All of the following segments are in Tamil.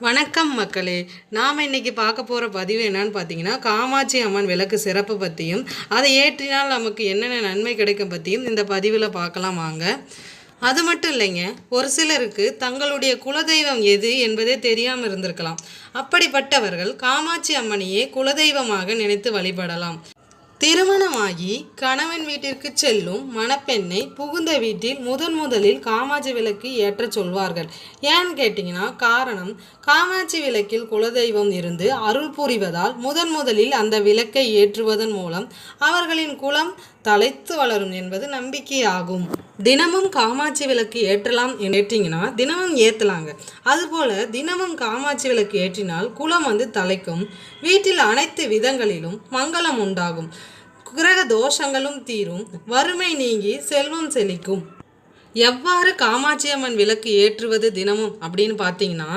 வணக்கம் மக்களே. நாம் இன்றைக்கி பார்க்க போகிற பதிவு என்னன்னு பார்த்தீங்கன்னா, காமாட்சி அம்மன் விளக்கு சிறப்பு பற்றியும் அதை ஏற்றினால் நமக்கு என்னென்ன நன்மை கிடைக்கும் பற்றியும் இந்த பதிவில் பார்க்கலாம் வாங்க. அது மட்டும் இல்லைங்க, ஒரு சிலருக்கு தங்களுடைய குலதெய்வம் எது என்பதே தெரியாமல் இருந்திருக்கலாம். அப்படிப்பட்டவர்கள் காமாட்சி அம்மனையே குலதெய்வமாக நினைத்து வழிபடலாம். திருமணமாகி கணவன் வீட்டிற்கு செல்லும் மணப்பெண்ணை புகுந்த வீட்டில் முதலில் காமாட்சி விளக்கு ஏற்ற சொல்வார்கள். ஏன்னு கேட்டிங்கன்னா, காரணம் காமாட்சி விளக்கில் குலதெய்வம் இருந்து அருள் புரிவதால் முதலில் அந்த விளக்கை ஏற்றுவதன் மூலம் அவர்களின் குலம் தலைத்து வளரும் என்பது நம்பிக்கையாகும். தினமும் காமாட்சி விளக்கு ஏற்றலாம் ஏற்றிங்கன்னா தினமும் ஏற்றலாங்க. அதுபோல் தினமும் காமாட்சி விளக்கு ஏற்றினால் குலம் தலைக்கும், வீட்டில் அனைத்து விதங்களிலும் மங்களம் உண்டாகும், கிரக தோஷங்களும் தீரும், வறுமை நீங்கி செல்வம் செழிக்கும். எவ்வாறு காமாட்சி அம்மன் விளக்கு ஏற்றுவது தினமும் அப்படின்னு பார்த்தீங்கன்னா,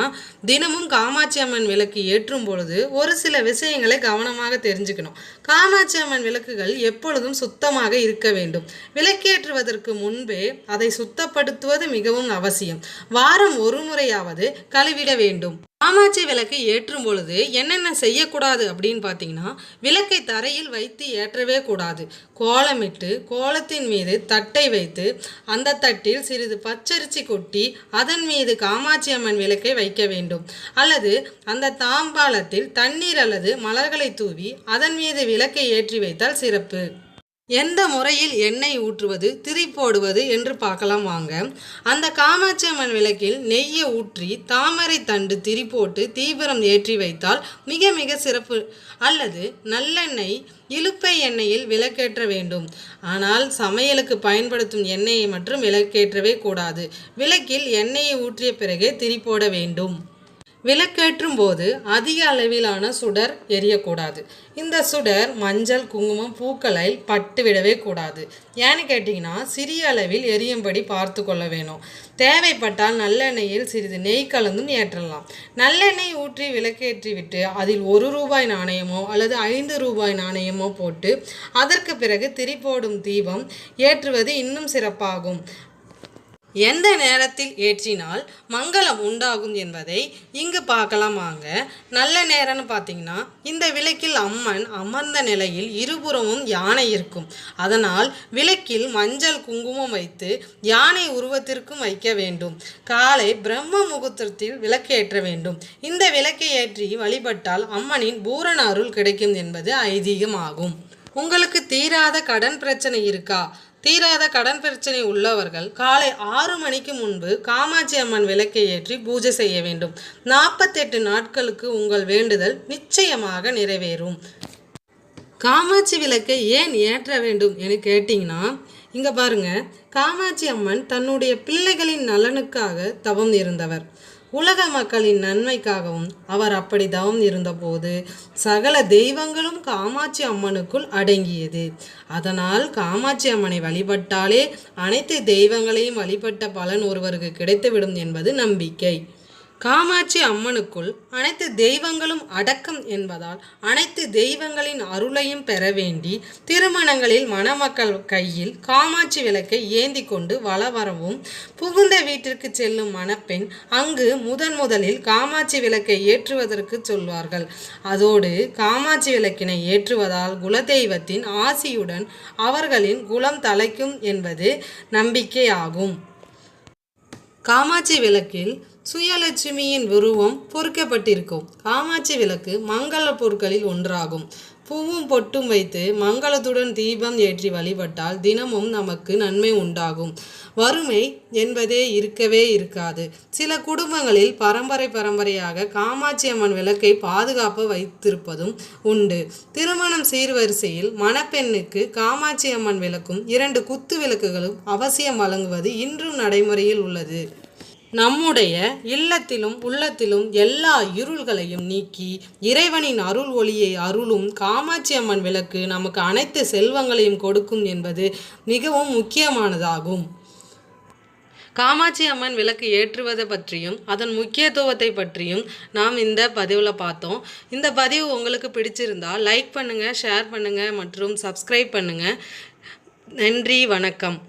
தினமும் காமாட்சி அம்மன் விளக்கு ஏற்றும் பொழுது ஒரு சில விஷயங்களை கவனமாக தெரிஞ்சுக்கணும். காமாட்சி அம்மன் விளக்குகள் எப்பொழுதும் சுத்தமாக இருக்க வேண்டும். விளக்கேற்றுவதற்கு முன்பே அதை சுத்தப்படுத்துவது மிகவும் அவசியம். வாரம் ஒரு முறையாவது கழுவிட வேண்டும். காமாட்சி விளக்கு ஏற்றும் பொழுது என்னென்ன செய்யக்கூடாது அப்படின்னு பார்த்தீங்கன்னா, விளக்கை தரையில் வைத்து ஏற்றவே கூடாது. கோலமிட்டு கோலத்தின் மீது தட்டை வைத்து அந்த தட்டில் சிறிது பச்சரிசி கொட்டி அதன் மீது காமாட்சி அம்மன் விளக்கை வைக்க வேண்டும். அல்லது அந்த தாம்பாளத்தில் தண்ணீர் அல்லது மலர்களை தூவி அதன் மீது விளக்கை ஏற்றி வைத்தால் சிறப்பு. எந்த முறையில் எண்ணெய் ஊற்றுவது, திரி போடுவது என்று பார்க்கலாம் வாங்க. அந்த காமாட்சி அம்மன் விளக்கில் நெய்யை ஊற்றி தாமரை தண்டு திரி போட்டு தீபரம் ஏற்றி வைத்தால் மிக மிக சிறப்பு. அல்லது நல்லெண்ணெய் இலுப்பை எண்ணெயில் விளக்கேற்ற வேண்டும். ஆனால் சமையலுக்கு பயன்படுத்தும் எண்ணெயை மட்டும் விளக்கேற்றவே கூடாது. விளக்கில் எண்ணெயை ஊற்றிய பிறகே திரி போட வேண்டும். விளக்கேற்றும் போது அதிக அளவிலான சுடர் எரியக்கூடாது. இந்த சுடர் மஞ்சள், குங்குமம், பூக்களை பட்டு விடவே கூடாது. ஏன்னு கேட்டிங்கன்னா, சிறிய அளவில் எரியும்படி பார்த்து கொள்ள வேணும். தேவைப்பட்டால் நல்லெண்ணெயில் சிறிது நெய் கலந்தும் ஏற்றலாம். நல்லெண்ணெய் ஊற்றி விளக்கேற்றிவிட்டு அதில் ₹1 நாணயமோ அல்லது ₹5 நாணயமோ போட்டு அதற்கு பிறகு திரி போடும் தீபம் ஏற்றுவது இன்னும் சிறப்பாகும். எந்த நேரத்தில் ஏற்றினால் மங்களம் உண்டாகும் என்பதை இங்கு பார்க்கலாம் வாங்க. நல்ல நேரம்னு பார்த்தீங்கன்னா, இந்த விளக்கில் அம்மன் அமர்ந்த நிலையில் இருபுறமும் யானை இருக்கும். அதனால் விளக்கில் மஞ்சள், குங்குமம் வைத்து யானை உருவத்திற்கும் வைக்க வேண்டும். காலை பிரம்ம முகூர்த்தத்தில் விளக்கேற்ற வேண்டும். இந்த விளக்கை ஏற்றி வழிபட்டால் அம்மனின் பூரண அருள் கிடைக்கும் என்பது ஐதீகமாகும். உங்களுக்கு தீராத கடன் பிரச்சனை இருக்கா? தீராத கடன் பிரச்சனை உள்ளவர்கள் காலை 6 மணிக்கு முன்பு காமாட்சி அம்மன் விளக்கை ஏற்றி பூஜை செய்ய வேண்டும். 48 நாட்களுக்கு உங்கள் வேண்டுதல் நிச்சயமாக நிறைவேறும். காமாட்சி விளக்கை ஏன் ஏற்ற வேண்டும் என கேட்டிங்கன்னா, இங்கே பாருங்க, காமாட்சி அம்மன் தன்னுடைய பிள்ளைகளின் நலனுக்காக தவம் இருந்தவர். உலக மக்களின் நன்மைக்காகவும் அவர் அப்படி தவம் இருந்தபோது சகல தெய்வங்களும் காமாட்சி அம்மனுக்குள் அடங்கியது. அதனால் காமாட்சி அம்மனை வழிபட்டாலே அனைத்து தெய்வங்களையும் வழிபட்ட பலன் ஒருவருக்கு கிடைத்துவிடும் என்பது நம்பிக்கை. காமாட்சி அம்மனுக்குள் அனைத்து தெய்வங்களும் அடக்கம் என்பதால் அனைத்து தெய்வங்களின் அருளையும் பெற வேண்டி திருமணங்களில் மணமக்கள் கையில் காமாட்சி விளக்கை ஏந்தி கொண்டு வரவும், புகுந்த வீட்டிற்கு செல்லும் மணப்பெண் அங்கு முதலில் காமாட்சி விளக்கை ஏற்றுவதற்கு சொல்வார்கள். அதோடு காமாட்சி விளக்கினை ஏற்றுவதால் குலதெய்வத்தின் ஆசியுடன் அவர்களின் குலம் தலைக்கும் என்பது நம்பிக்கையாகும். காமாட்சி விளக்கில் சுயலட்சுமியின் உருவம் பொறிக்கப்பட்டிருக்கும். காமாட்சி விளக்கு மங்கள பொருட்களில் ஒன்றாகும். பூவும் பொட்டும் வைத்து மங்களத்துடன் தீபம் ஏற்றி வழிபட்டால் தினமும் நமக்கு நன்மை உண்டாகும். வறுமை என்பதே இருக்கவே இருக்காது. சில குடும்பங்களில் பரம்பரையாக காமாட்சி அம்மன் விளக்கை பாதுகாப்பு வைத்திருப்பதும் உண்டு. திருமணம் சீர்வரிசையில் மணப்பெண்ணுக்கு காமாட்சி அம்மன் விளக்கும் 2 குத்து விளக்குகளும் அவசியம் வழங்குவது இன்றும் நடைமுறையில் உள்ளது. நம்முடைய இல்லத்திலும் உள்ளத்திலும் எல்லா இருள்களையும் நீக்கி இறைவனின் அருள் ஒளியை அருளும் காமாட்சி அம்மன் விளக்கு நமக்கு அனைத்து செல்வங்களையும் கொடுக்கும் என்பது மிகவும் முக்கியமானதாகும். காமாட்சி அம்மன் விளக்கு ஏற்றுவதை பற்றியும் அதன் முக்கியத்துவத்தை பற்றியும் நாம் இந்த பதிவில் பார்த்தோம். இந்த பதிவு உங்களுக்கு பிடிச்சிருந்தால் லைக் பண்ணுங்கள், ஷேர் பண்ணுங்கள் மற்றும் சப்ஸ்கிரைப் பண்ணுங்கள். நன்றி, வணக்கம்.